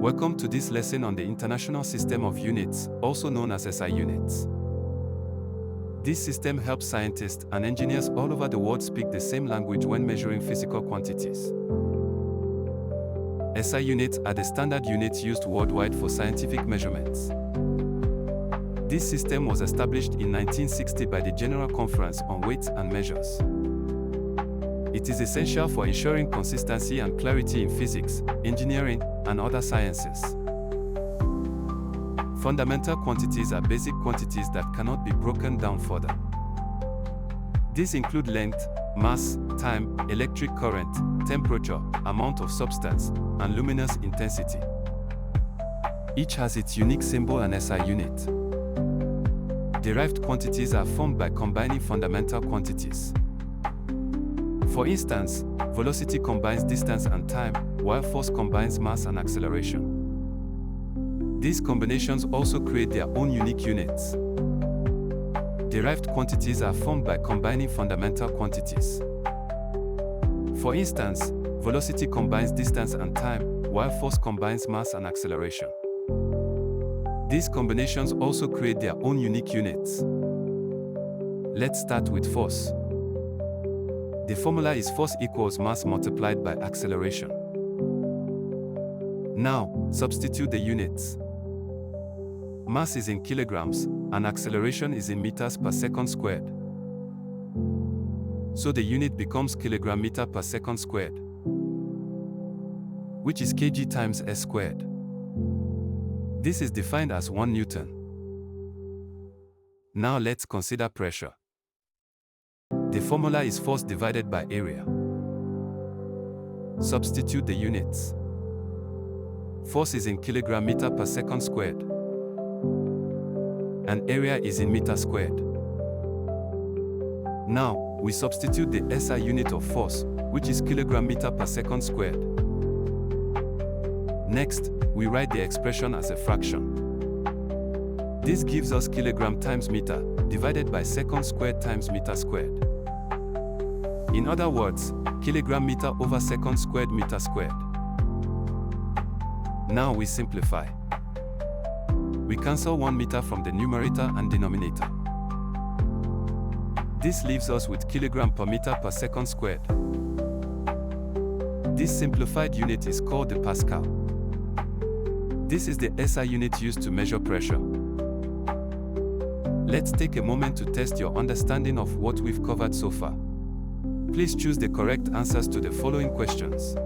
Welcome to this lesson on the International System of Units, also known as SI Units. This system helps scientists and engineers all over the world speak the same language when measuring physical quantities. SI units are the standard units used worldwide for scientific measurements. This system was established in 1960 by the General Conference on Weights and Measures. It is essential for ensuring consistency and clarity in physics, engineering, and other sciences. Fundamental quantities are basic quantities that cannot be broken down further. These include length, mass, time, electric current, temperature, amount of substance, and luminous intensity. Each has its unique symbol and SI unit. Derived quantities are formed by combining fundamental quantities. For instance, velocity combines distance and time, while force combines mass and acceleration. These combinations also create their own unique units. Derived quantities are formed by combining fundamental quantities. For instance, velocity combines distance and time, while force combines mass and acceleration. These combinations also create their own unique units. Let's start with force. The formula is force equals mass multiplied by acceleration. Now, substitute the units. Mass is in kilograms, and acceleration is in meters per second squared. So the unit becomes kilogram meter per second squared, which is kg times s squared. This is defined as 1 Newton. Now let's consider pressure. The formula is force divided by area. Substitute the units. Force is in kilogram meter per second squared, and area is in meter squared. Now, we substitute the SI unit of force, which is kilogram meter per second squared. Next, we write the expression as a fraction. This gives us kilogram times meter, divided by second squared times meter squared. In other words, kilogram meter over second squared meter squared. Now we simplify. We cancel 1 meter from the numerator and denominator. This leaves us with kilogram per meter per second squared. This simplified unit is called the Pascal. This is the SI unit used to measure pressure. Let's take a moment to test your understanding of what we've covered so far. Please choose the correct answers to the following questions.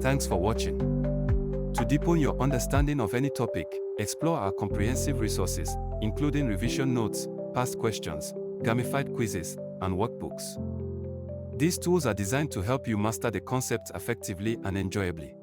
Thanks for watching. To deepen your understanding of any topic, explore our comprehensive resources, including revision notes, past questions, gamified quizzes, and workbooks. These tools are designed to help you master the concepts effectively and enjoyably.